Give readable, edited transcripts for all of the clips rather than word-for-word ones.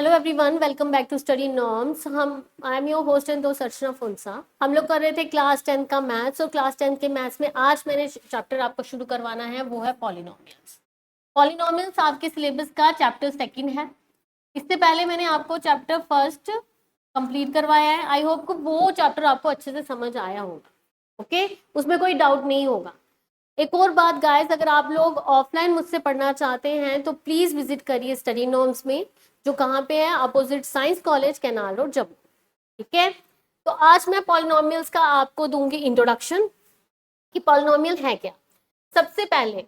Hello everyone, welcome back to study norms. I am your host and दोस्त अर्चना फुंसा। हम लोग कर रहे थे क्लास 10 का मैथ्स, और क्लास 10 के मैथ्स में आज मैंने चैप्टर आपको शुरू करवाना है, वो है पॉलिनोमियल्स। पॉलिनोमियल्स आपके सिलेबस का चैप्टर सेकंड है। इससे पहले मैंने आपको चैप्टर फर्स्ट कंप्लीट करवाया है। आई होप को वो चैप्टर आपको अच्छे से समझ आया होगा। ओके, उसमें कोई डाउट नहीं होगा। एक और बात गाइस, अगर आप लोग ऑफलाइन मुझसे पढ़ना चाहते हैं तो प्लीज विजिट करिए स्टडी नॉर्म्स में, जो कहाँ पे है, opposite signs college, canal road, Jammu. ठीक है, तो आज मैं पॉलिनोमियल्स का आपको दूंगी इंट्रोडक्शन कि पॉलिनोमियल है क्या। सबसे पहले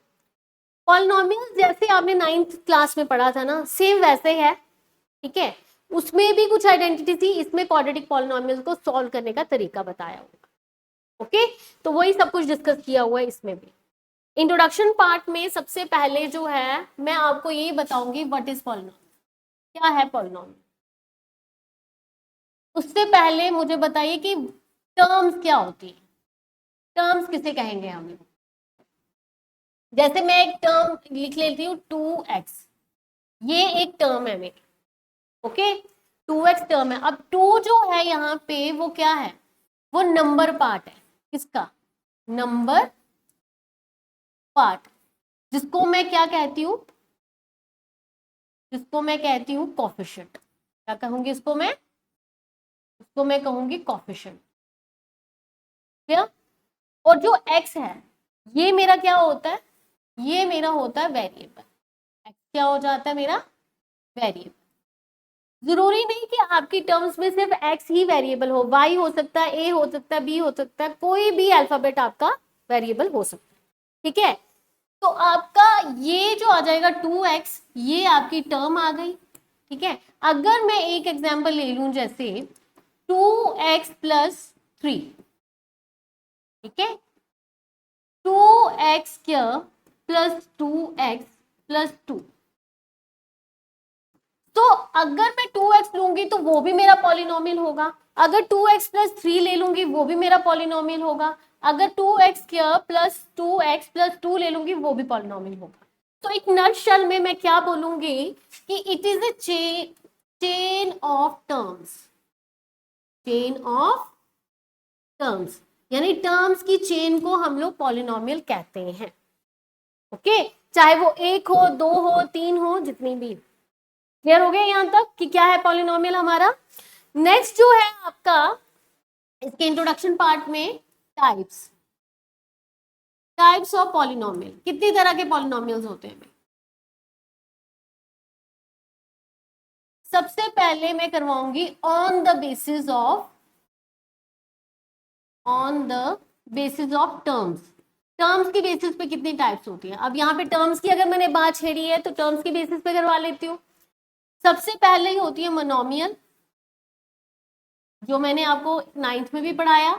पॉलिनोमियल जैसे आपने 9th क्लास में पढ़ा था ना, सेम वैसे है। ठीक है, उसमें भी कुछ आइडेंटिटी थी, इसमें क्वाड्रेटिक पॉलिनोमियल को सॉल्व करने का तरीका बताया होगा। ओके, तो वही सब कुछ डिस्कस किया हुआ है इसमें भी। इंट्रोडक्शन पार्ट में सबसे पहले जो है मैं आपको ये बताऊंगी व्हाट इज पॉलिनोमियल, क्या है पॉलिनोमियल। उससे पहले मुझे बताइए कि टर्म्स क्या होती है। टर्म्स किसे कहेंगे हम लोग। जैसे मैं एक टर्म लिख लेती हूँ 2x, ये एक टर्म है मेरी। ओके, 2x टर्म है। अब 2 जो है यहाँ पे वो क्या है, वो नंबर पार्ट है। किसका? नंबर पार्ट, जिसको मैं क्या कहती हूँ, जिसको मैं कहती हूँ कोफिशिएंट। क्या कहूंगी इसको मैं? उसको मैं कहूंगी कोफिशिएंट। क्या? और जो x है ये मेरा क्या होता है, ये मेरा होता है वेरिएबल। x क्या हो जाता है मेरा? वेरिएबल। जरूरी नहीं कि आपकी टर्म्स में सिर्फ x ही वेरिएबल हो, y हो सकता है, a हो सकता है, b हो सकता है, कोई भी अल्फाबेट आपका वेरिएबल हो सकता है। ठीक है, तो आपका ये जो आ जाएगा 2x, ये आपकी टर्म आ गई। ठीक है, अगर मैं एक एग्जांपल ले लूं जैसे 2x प्लस 3, ठीक है, 2x square plus 2x plus 2। तो अगर मैं 2x लूंगी तो वो भी मेरा पॉलिनोमियल होगा। अगर 2x प्लस 3 ले लूंगी वो भी मेरा पॉलिनोमियल होगा। अगर 2x square plus 2x plus 2 ले लूंगी वो भी पॉलिनोमियल होगा। तो एक नटशेल में मैं क्या बोलूंगी कि it is a chain of terms. Chain of terms, यानी टर्म्स की चेन को हम लोग पॉलिनोमियल कहते हैं। ओके, चाहे वो एक हो, दो हो, तीन हो, जितनी भी। क्लियर हो गया यहां तक कि क्या है पॉलिनोमियल हमारा। नेक्स्ट जो है आपका इसके इंट्रोडक्शन पार्ट में, टाइप्स। टाइप्स ऑफ पॉलिनोमियल, कितनी तरह के पॉलिनोमियल्स होते हैं? सबसे पहले मैं करवाऊंगी on the basis of, on the basis of terms. Terms की बेसिस पे कितनी टाइप्स होती हैं। अब यहाँ पे टर्म्स की अगर मैंने बात छेड़ी है तो टर्म्स की बेसिस पे करवा लेती हूँ। सबसे पहले ही होती है मोनोमियल, जो मैंने आपको 9th में भी पढ़ाया।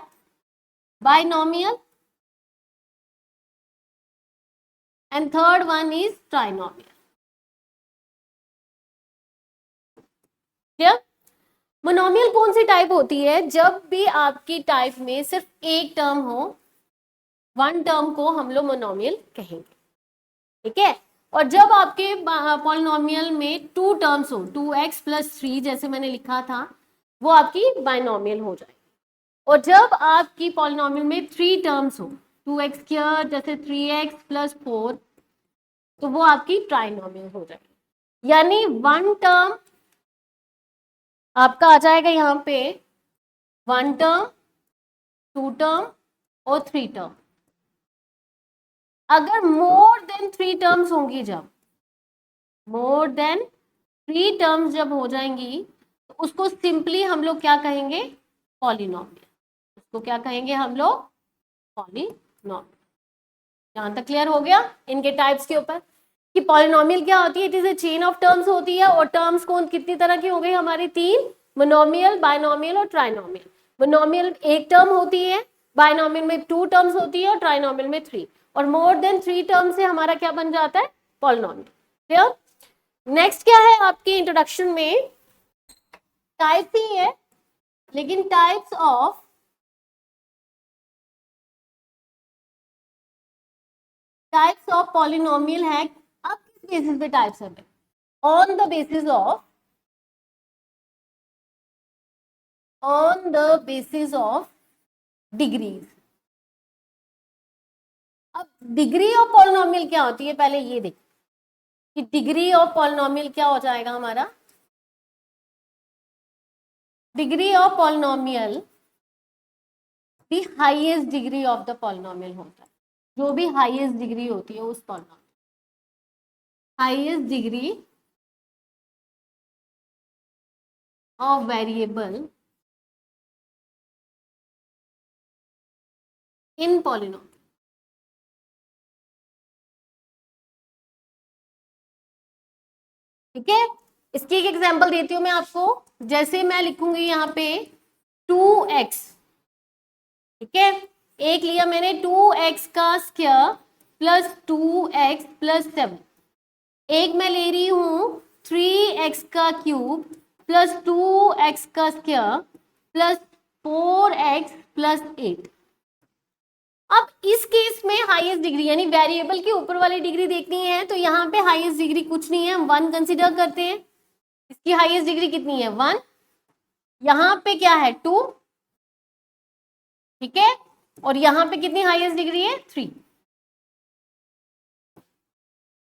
Binomial, and third one is trinomial. Clear? Monomial कौन सी टाइप होती है? जब भी आपकी टाइप में सिर्फ एक टर्म हो, वन टर्म को हम लोग मोनोमियल कहेंगे। ठीक है, और जब आपके पॉलिनोमियल में टू टर्म्स हो, 2x प्लस 3 जैसे मैंने लिखा था, वो आपकी बाइनोमियल हो जाएगी। और जब आपकी पॉलिनोमियल में 3 टर्म्स हो, 2x स्क्वायर जैसे 3x प्लस 4, तो वो आपकी ट्राइनोमियल हो जाएगी। यानी वन टर्म आपका आ जाएगा यहाँ पे, वन टर्म, टू टर्म और 3 टर्म। अगर मोर देन 3 टर्म्स होंगी, जब मोर देन 3 टर्म्स जब हो जाएंगी, तो उसको सिंपली हम लोग क्या कहेंगे? पॉलिनोमियल। उसको क्या कहेंगे हम लोग? पॉलिनोमियल। यहां तक क्लियर हो गया इनके टाइप्स के ऊपर कि पॉलिनोमियल क्या होती है। It is a chain of terms होती है, और टर्म्स कौन कितनी तरह की हो गई हमारी? 3, मोनोमियल, बाइनोमियल और ट्राइनोमियल। मोनोमियल एक टर्म होती है, बाइनोमियल में 2 टर्म्स होती है, और ट्राइनोमियल में 3, और मोर देन 3 टर्म से हमारा क्या बन जाता है? पॉलिनोमियल। क्लियर? नेक्स्ट क्या है आपके इंट्रोडक्शन में? टाइप ही है, लेकिन टाइप्स ऑफ पॉलिनोमियल है। अब किस बेसिस पे टाइप्स है? On the basis of on the basis of degrees. अब डिग्री ऑफ पॉलिनोमियल क्या होती है, पहले ये देखो कि डिग्री ऑफ पॉलिनोमियल क्या हो जाएगा हमारा। Degree of polynomial the highest degree of the polynomial होता है, जो भी हाईएस्ट डिग्री होती है उस polynomial, highest degree of variable in polynomial. ठीक है, इसकी एक एग्जांपल देती हूं मैं आपको। जैसे मैं लिखूंगी यहाँ पे 2x, ठीक है, एक लिया मैंने 2x का स्क्वायर प्लस 2x प्लस 7। एक मैं ले रही हूं 3x का क्यूब प्लस 2x का स्क्वायर प्लस 4x प्लस 8। अब इस केस में हाईएस्ट डिग्री यानी वेरिएबल की ऊपर वाली डिग्री देखनी है, तो यहाँ पे हाईएस्ट डिग्री कुछ नहीं है, हम 1 कंसिडर करते हैं। इसकी हाईएस्ट डिग्री कितनी है 1, यहाँ पे क्या है 2, ठीक है, और यहाँ पे कितनी हाईएस्ट डिग्री है 3।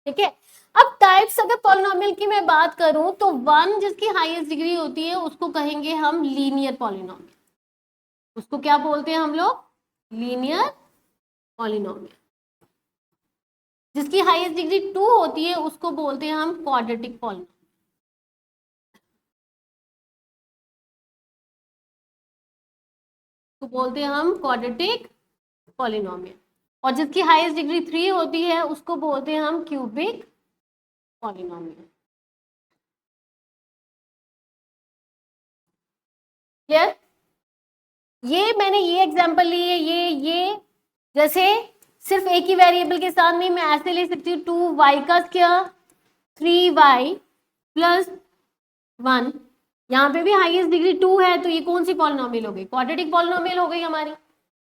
ठीक है, अब टाइप्स अगर पॉलिनोमियल की मैं बात करूं तो 1 जिसकी हाईएस्ट डिग्री होती है उसको कहेंगे हम लीनियर पॉलिनोमियल। उसको क्या बोलते हैं हम लोग, लीनियर पॉलिनोमियल। जिसकी हाईएस्ट डिग्री 2 होती है उसको बोलते हैं हम क्वाड्रेटिक पॉलिनोमियल। तो बोलते हैं हम क्वाड्रेटिक पॉलिनोमियल। और जिसकी हाईएस्ट डिग्री 3 होती है उसको बोलते हैं हम क्यूबिक पॉलिनोमियल। क्लियर? ये मैंने ये एग्जांपल ली है, ये जैसे सिर्फ एक ही वेरिएबल के साथ नहीं, मैं ऐसे ले सकती हूँ 2y का स्क्वायर 3y प्लस 1। यहाँ पे भी हाईएस्ट डिग्री 2 है, तो ये कौन सी पॉलिनोमियल हो गई, क्वाड्रेटिक पॉलिनोमियल हो गई हमारी।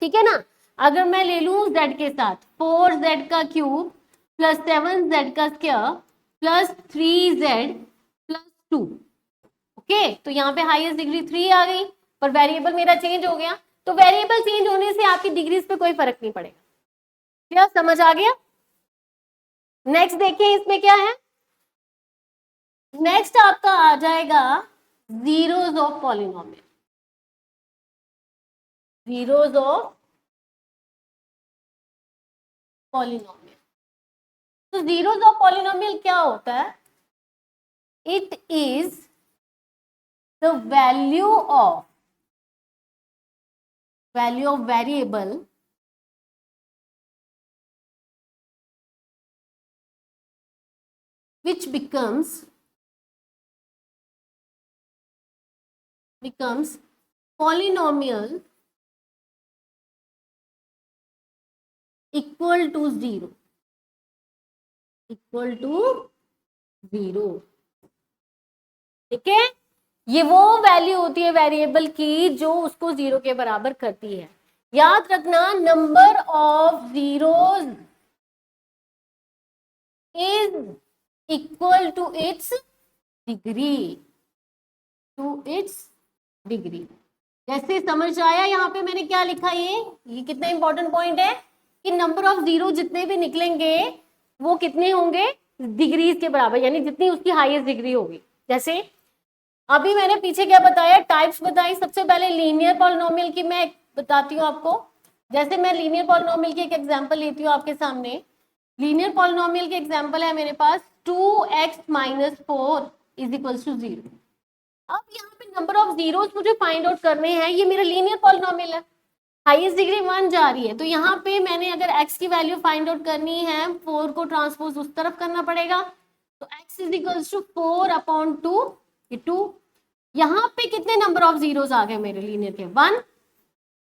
ठीक है ना। अगर मैं ले लूं z के साथ 4z का क्यूब प्लस 7z का square plus 3z plus 2, okay, तो यहाँ पे हाईएस्ट डिग्री 3 आ गई, पर वेरिएबल मेरा चेंज हो गया। तो वेरिएबल चेंज होने से आपकी डिग्रीज पे कोई फर्क नहीं पड़ेगा। क्या समझ आ गया? नेक्स्ट देखिए इसमें क्या है। नेक्स्ट आपका आ जाएगा zeros of polynomial. Zeros of polynomial. तो जीरोज ऑफ पॉलिनोमियल क्या होता है, it is the value of variable which becomes polynomial equal to 0, equal to 0। ठीक है, ये वो वैल्यू होती है वेरिएबल की जो उसको 0 के बराबर करती है। याद रखना, number of zeros is equal to its degree, जैसे समझ आया। यहाँ पे मैंने क्या लिखा, ये कितना इंपॉर्टेंट पॉइंट है कि नंबर ऑफ जीरो जितने भी निकलेंगे वो कितने होंगे, डिग्रीज के बराबर, यानी जितनी उसकी हाईएस्ट डिग्री होगी। जैसे अभी मैंने पीछे क्या बताया, टाइप्स बताई। सबसे पहले लीनियर पॉलिनोमियल की मैं बताती हूँ आपको। जैसे मैं लीनियर पॉलिनोमियल की एक एग्जांपल लेती हूँ आपके सामने। लीनियर पॉलिनोमियल की एग्जांपल है मेरे पास 2x minus 4 is equal to 0। अब यहाँ पे नंबर ऑफ जीरोस मुझे फाइंड आउट करने हैं। ये मेरा लीनियर पॉलिनोमियल है, हाईएस्ट डिग्री 1 जा रही है, तो यहाँ पे मैंने अगर x की वैल्यू फाइंड आउट करनी है, 4 को ट्रांसपोज उस तरफ करना पड़ेगा, तो x is equals to 4 upon 2, ये 2। यहाँ पे कितने नंबर ऑफ जीरोस आ गए मेरे लीनियर के, 1।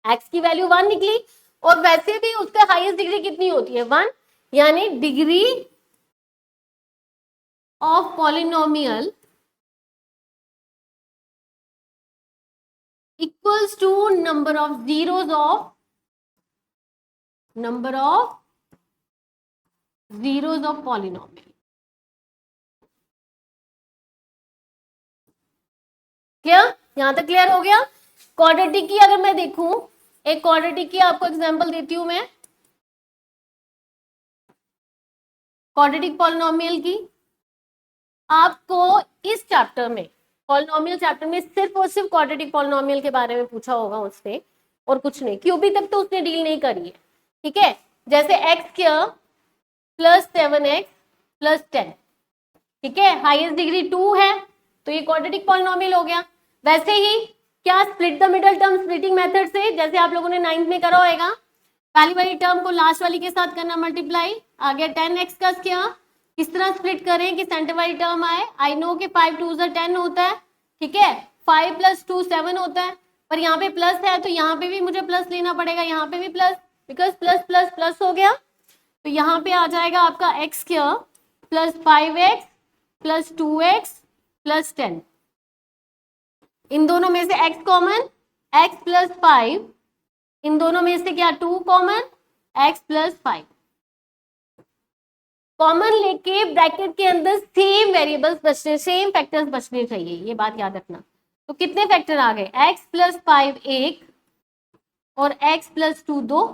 x की वैल्यू 1 निकली, और वैसे भी उसका हाईएस्ट डिग्री कितनी होती है 1, यानी degree of polynomial equals to number of zeros of polynomial। Clear? यहां तक क्लियर हो गया? क्वाड्रेटिक की अगर मैं देखूं, एक क्वाड्रेटिक की आपको एग्जांपल देती हूं मैं, क्वाड्रेटिक पॉलिनोमियल की। आपको इस चैप्टर में, पॉलिनोमियल चैप्टर में, सिर्फ और सिर्फ क्वाड्रेटिक पॉलिनोमियल के बारे में पूछा होगा उसने, और कुछ नहीं। क्यूबिक तक तो उसने डील नहीं करी है, ठीक है। जैसे x square plus 7x plus 10, ठीक है, हाईएस्ट डिग्री 2 है, तो ये क्वाड्रेटिक पॉलिनोमियल हो गया। वैसे ही क्या split the middle term splitting method से, जैसे आप लोगों ने 9th में करा होगा, पहली वाली टर्म को लास्ट वाली के साथ करना मल्टीप्लाई, आ गया 10x का स्क्वायर। किस तरह स्प्लिट करें कि सेंटर वाली टर्म आए? आई नो कि 5 2 10 होता है, ठीक है, 5 + 2 7 होता है, पर यहाँ पे प्लस है तो यहाँ पे भी मुझे प्लस लेना पड़ेगा, यहाँ पे भी plus, because plus plus plus हो गया। तो यहाँ पे आ जाएगा आपका x square plus 5x plus 2x plus 10। इन दोनों में से x कॉमन, x प्लस 5, इन दोनों में से क्या 2 कॉमन, x प्लस 5 कॉमन लेके ब्रैकेट के अंदर सेम वेरिएबल्स बचने, सेम फैक्टर्स बचने चाहिए, ये बात याद रखना। तो कितने फैक्टर आ गए? x प्लस 5 1 और x प्लस 2 2,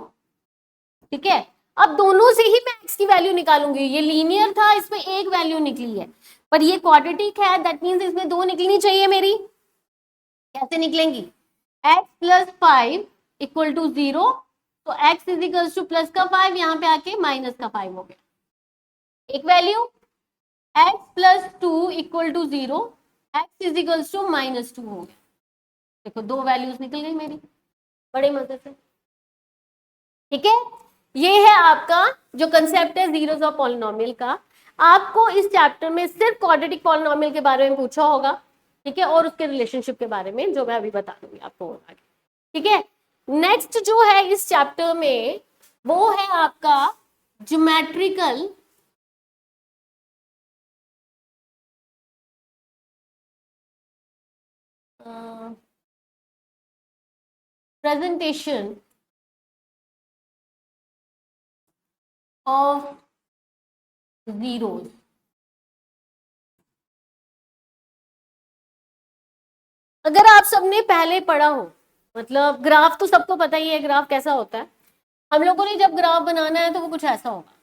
ठीक है। अब दोनों से ही मैं x की वैल्यू निकालूंगी, ये लीनियर था, इसमें एक वैल्यू निकली है, पर ये क्वाड्रेटिक है, दैट मींस इसमें 2 निकलनी चाहिए मेरी। कैसे निकलेंगी? x प्लस 5 इक्वल टू 0, तो x is equal two plus का 5, यहाँ पे आके माइनस का 5 हो गया, एक value. x plus 2 equal to 0, x is equal to minus 2 हो गया। देखो 2 वैल्यूज निकल गई मेरी, बड़े मजे से, ठीक है। ये है आपका जो कंसेप्ट है जीरोस ऑफ पॉलिनोमियल का। आपको इस चैप्टर में सिर्फ क्वाड्रेटिक पॉलिनोमियल के बारे में पूछा होगा, ठीक है, और उसके रिलेशनशिप के बारे में जो मैं अभी बता दूंगी आपको आगे, ठीक है। नेक्स्ट जो है इस चैप्टर में वो है आपका ज्योमेट्रिकल प्रेजेंटेशन ऑफ जीरोस। अगर आप सबने पहले पढ़ा हो, मतलब ग्राफ तो सबको पता ही है ग्राफ कैसा होता है, हम लोगों ने जब ग्राफ बनाना है तो वो कुछ ऐसा होगा।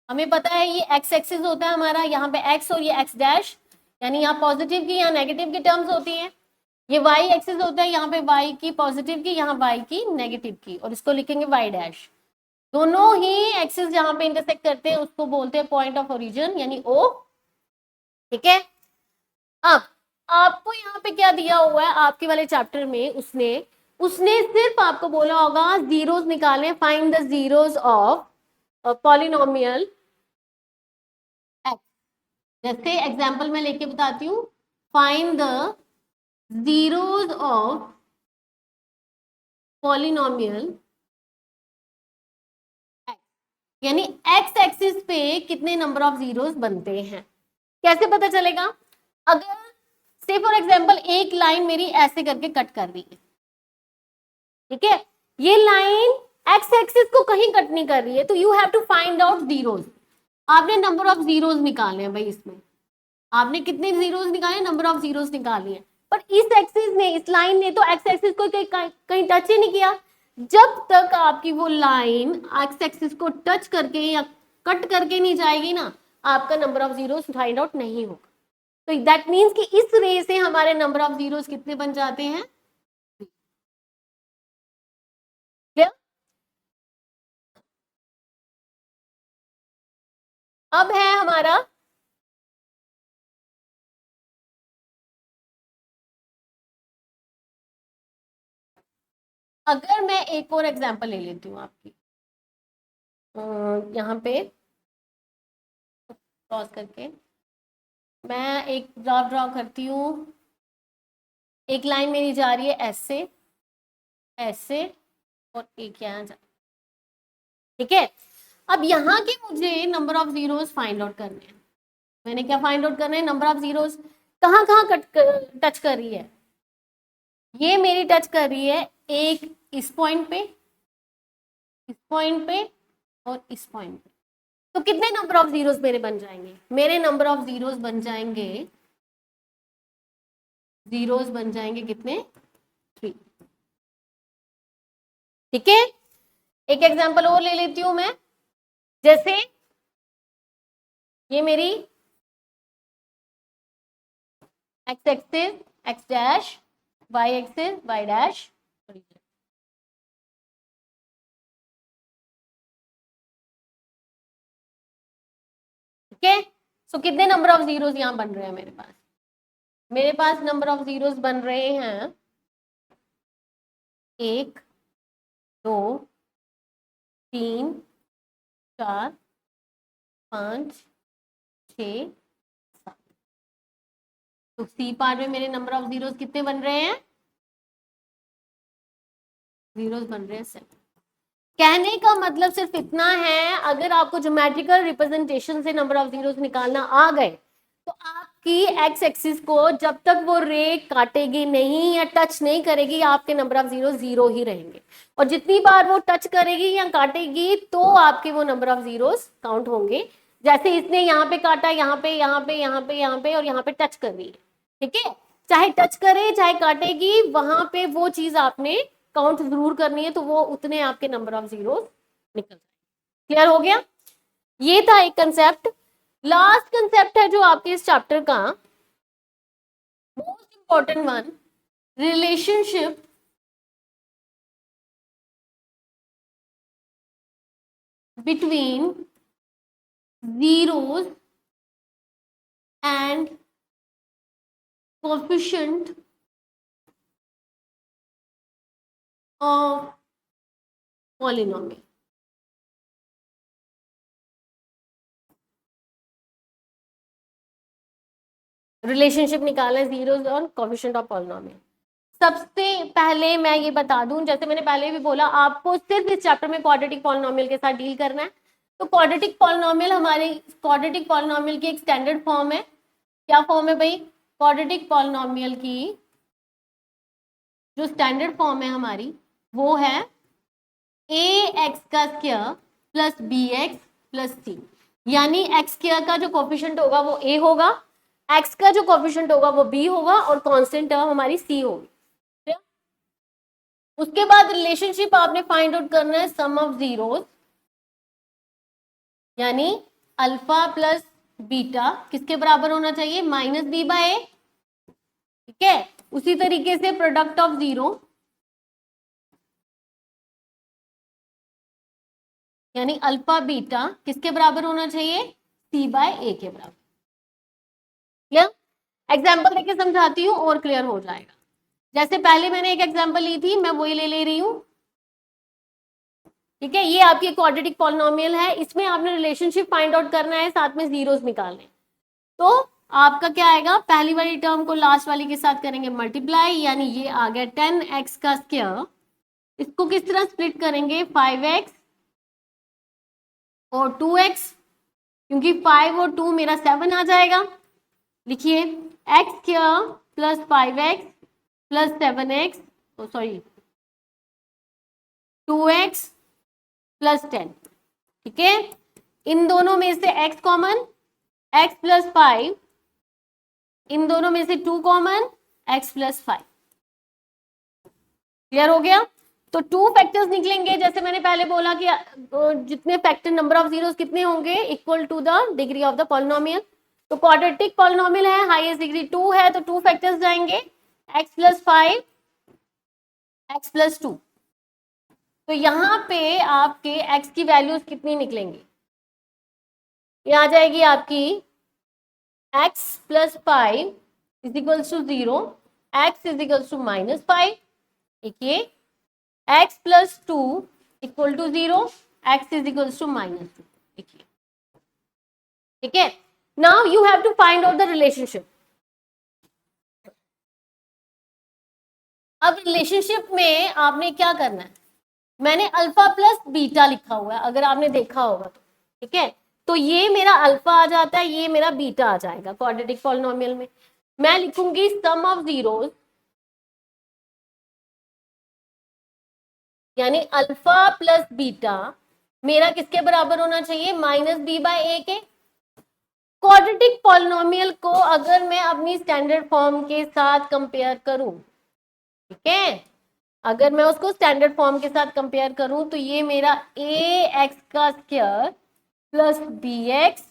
हमें पता है ये एक्स एक्सिस होता है हमारा, यहाँ पे एक्स और ये एक्स डैश, यानी यहाँ पॉजिटिव की यहाँ नेगेटिव की टर्म्स होती हैं। ये वाई एक्सिस होता है, यहाँ पे वाई की पॉजिटिव की, यहाँ वाई की नेगेटिव की, और इसको लिखेंगे वाई डैश। दोनों ही एक्सिस जहाँ पे इंटरसेक्ट करते हैं उसको बोलते हैं पॉइंट ऑफ ओरिजिन, यानी ओ, ठीक है। अब आपको यहाँ पे क्या दिया हुआ है आपके वाले चैप्टर में, उसने उसने सिर्फ आपको बोला होगा जीरोस निकालें, find the zeros of polynomial x. जैसे एग्जांपल में लेके बताती हूँ, find the zeros of polynomial x, यानी एक्स एक्सिस पे कितने नंबर ऑफ जीरोस बनते हैं। कैसे पता चलेगा? अगर से फॉर एग्जांपल एक लाइन मेरी ऐसे करके कट कर रही है, ठीक है, ये लाइन एक्स एक्सिस को कहीं कट नहीं कर रही है, तो you have to find out zeros. आपने नंबर ऑफ जीरोस निकालने हैं भाई, इसमें आपने कितने जीरोस निकाले, नंबर ऑफ जीरोस निकालनी है। पर इस एक्सिस ने, इस लाइन ने तो एक्स एक्सिस को कहीं टच ही नहीं किया। जब तक आपकी वो लाइन एक्स एक्सिस को टच करके या कट करके नहीं जाएगी ना, आपका number of zeros find out नहीं होगा। तो दैट मीन्स कि इस रे से हमारे नंबर ऑफ जीरोस कितने बन जाते हैं? क्लियर? अब है हमारा अगर मैं एक और एग्जांपल ले लेती हूँ आपकी, यहाँ पे पॉज करके मैं एक ग्राफ ड्रॉ करती हूँ। एक लाइन मेरी जा रही है ऐसे ऐसे, और एक यहाँ जा, ठीक है। अब यहाँ के मुझे number of zeros find out करने हैं। मैंने क्या फाइंड आउट करना है? नंबर ऑफ जीरोस कहाँ कहाँ टच कर रही है। ये मेरी टच कर रही है एक इस पॉइंट पे, इस पॉइंट पे, और इस पॉइंट पे। तो कितने नंबर ऑफ जीरोस मेरे बन जाएंगे? मेरे नंबर ऑफ जीरोस बन जाएंगे, जीरोस बन जाएंगे कितने? 3। ठीक है, एक एग्जांपल और ले लेती हूं मैं, जैसे ये मेरी X axis X dash, Y axis Y dash, ठीक है। सो कितने नंबर ऑफ जीरोस यहां बन रहे हैं मेरे पास? मेरे पास नंबर ऑफ जीरोस बन रहे हैं 1 2 3 4 5 6 7। तो सी पार्ट में मेरे नंबर ऑफ जीरोस कितने बन रहे हैं? जीरोस बन रहे हैं 7। कहने का मतलब सिर्फ इतना है, अगर आपको ज्योमेट्रिकल रिप्रेजेंटेशन से नंबर ऑफ जीरोस निकालना आ गए तो आपकी एक्स एक्सिस को जब तक वो रे काटेगी नहीं या टच नहीं करेगी, आपके नंबर ऑफ जीरो जीरो ही रहेंगे, और जितनी बार वो टच करेगी या काटेगी तो आपके वो नंबर ऑफ जीरोस काउंट होंगे। जैसे इसने यहाँ पे काटा, यहाँ पे यहाँ पे यहाँ पे यहाँ पे और यहाँ पे टच कर रही है, ठीक है, चाहे टच करे चाहे काटेगी, वहां पे वो चीज आपने काउंट जरूर करनी है, तो वो उतने आपके नंबर ऑफ जीरो निकल जाए। क्लियर हो गया? ये था एक कंसेप्ट। लास्ट कंसेप्ट है जो आपके इस चैप्टर का most important one, relationship between zeros and coefficient of polynomial. Relationship निकालना है जीरोस और कोएफिशिएंट ऑफ पॉलिनोमियल। सबसे पहले मैं ये बता दूं, जैसे मैंने पहले भी बोला, आपको सिर्फ इस चैप्टर में क्वाड्रेटिक पॉलिनोमियल के साथ डील करना है। तो क्वाड्रेटिक पॉलिनोमियल हमारे क्वाड्रेटिक पॉलिनोमियल की एक स्टैंडर्ड फॉर्म है। क्या फॉर्म है भाई? क्वाड्रेटिक पॉलिनोमियल की जो स्टैंडर्ड फॉर्म है हमारी, वो है ए एक्स का square plus B X plus C. यानी एक्स स्क्वायर का जो कोफिशिएंट होगा वो ए होगा, एक्स का जो कोफिशिएंट होगा वो बी होगा, और कांस्टेंट टर्म हमारी सी होगी। उसके बाद रिलेशनशिप आपने फाइंड आउट करना है सम ऑफ जीरोस, यानी अल्फा प्लस बीटा किसके बराबर होना चाहिए? माइनस बी बाय ए, ठीक है। उसी तरीके से प्रोडक्ट ऑफ जीरो, यानी अल्फा बीटा किसके बराबर होना चाहिए? सी बाय ए के बराबर। क्लियर? एग्जाम्पल देके समझाती हूँ और क्लियर हो जाएगा। जैसे पहले मैंने एक एग्जाम्पल ली थी, मैं वही ले रही हूँ, ठीक है। ये आपकी क्वाड्रेटिक पॉलिनोमियल है, इसमें आपने रिलेशनशिप फाइंड आउट करना है, साथ में जीरोस निकालने। तो आपका क्या आएगा? पहली वाली टर्म को लास्ट वाली के साथ करेंगे मल्टीप्लाई, यानी ये आ गया 10x का स्क्वायर। इसको किस तरह स्प्लिट करेंगे? 5x और 2x, क्योंकि 5 और 2 मेरा 7 आ जाएगा। लिखिए x square plus 5x plus 7x, sorry 2x plus 10, ठीक है। इन दोनों में से x कॉमन, x प्लस 5, इन दोनों में से 2 कॉमन, x प्लस 5। क्लियर हो गया? तो 2 फैक्टर्स निकलेंगे, जैसे मैंने पहले बोला कि जितने फैक्टर नंबर ऑफ जीरोस कितने होंगे? Equal to the degree of the polynomial. तो क्वाड्रेटिक पॉलिनोमियल है, हाईएस्ट डिग्री 2 है, तो 2 फैक्टर्स जाएंगे, x प्लस 5, x प्लस 2। तो यहाँ पे आपके x की वैल्यूज कितनी निकलेंगी? ये आ जाएगी आपकी x plus 5 is equals to 0, x is equals to minus 5। देखिए x plus 2 equal to 0, x is equals to minus 2। देखिए, ठीक है। Now you have to find out the relationship. अब रिलेशनशिप में आपने क्या करना है? मैंने अल्फा प्लस बीटा लिखा हुआ है, अगर आपने देखा होगा तो, ठीक है। तो ये मेरा अल्फा आ जाता है, ये मेरा बीटा आ जाएगा क्वाड्रेटिक पॉलिनोमियल में। मैं लिखूंगी सम ऑफ जीरोस, यानी अल्फा प्लस बीटा मेरा किसके बराबर होना चाहिए? माइनस बी बाय ए के। क्वाड्रेटिक पॉलिनोमियल को अगर मैं अपनी स्टैंडर्ड फॉर्म के साथ कंपेयर करूं, ठीक है, अगर मैं उसको स्टैंडर्ड फॉर्म के साथ कंपेयर करूं तो ये मेरा ए एक्स का square plus B X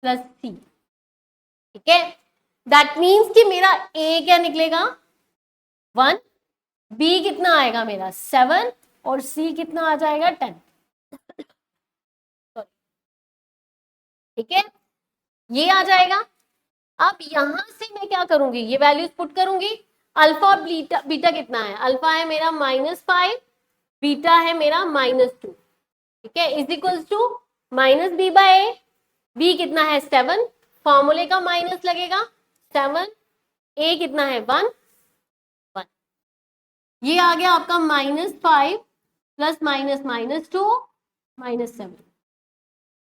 plus C, ठीक है। दैट मीन्स कि मेरा ए क्या निकलेगा 1, बी कितना आएगा मेरा 7 और सी कितना आ जाएगा 10, ठीक है, ये आ जाएगा। अब यहां से मैं क्या करूंगी, ये वैल्यूज पुट करूंगी। अल्फा और बीटा, बीटा कितना है, अल्फा है मेरा -5, बीटा है मेरा -2, ठीक है, is equals to -b/a, B कितना है 7, फॉर्मूले का माइनस लगेगा 7, ए कितना है 1, ये आ गया आपका -5 plus -2 -7,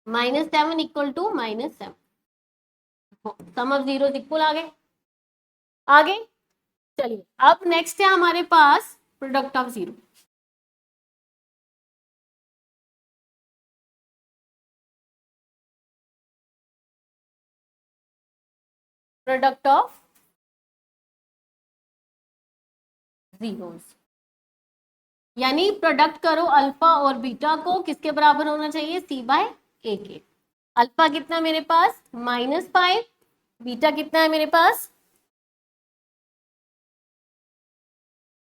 -7 equal to -7, sum of zeros equal आ गए। आगे चलिए, अब नेक्स्ट है हमारे पास product of zero. Product of zeros यानी प्रोडक्ट करो अल्फा और बीटा को, किसके बराबर होना चाहिए, c/a के। अल्फा कितना मेरे पास -5, बीटा कितना है मेरे पास,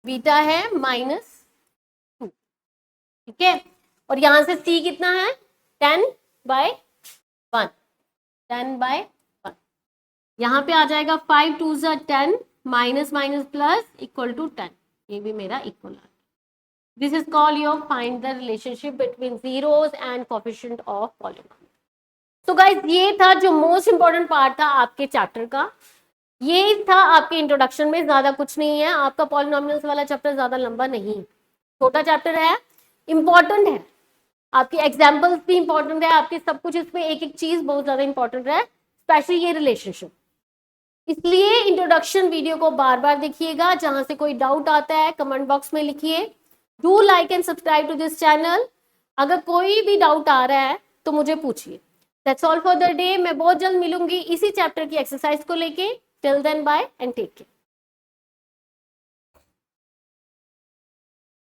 बीटा है -2, ठीक है, और यहां से c कितना है 10/1, 10/1, यहां पे आ जाएगा 5 2 10, minus minus plus equal to 10, ये भी मेरा इक्वल आ गया। This is called your find the relationship between zeros and coefficient of polynomial. तो गाइस ये था जो मोस्ट इंपॉर्टेंट पार्ट था आपके चैप्टर का, ये था आपके इंट्रोडक्शन में, ज्यादा कुछ नहीं है। आपका पॉलिनोमियल्स वाला चैप्टर ज्यादा लंबा नहीं, छोटा चैप्टर है, इंपॉर्टेंट है, आपकी एग्जाम्पल्स भी इंपॉर्टेंट है, आपकी सब कुछ इसमें एक एक चीज बहुत ज्यादा इंपॉर्टेंट है, स्पेशली ये रिलेशनशिप। इसलिए इंट्रोडक्शन वीडियो को बार बार देखिएगा, जहां से कोई डाउट आता है कमेंट बॉक्स में लिखिए। Do like and subscribe to this channel. अगर कोई भी डाउट आ रहा है तो मुझे पूछिए। That's all for the day. मैं बहुत जल्द मिलूंगी इसी चैप्टर की एक्सरसाइज को लेके। Till then bye and take care.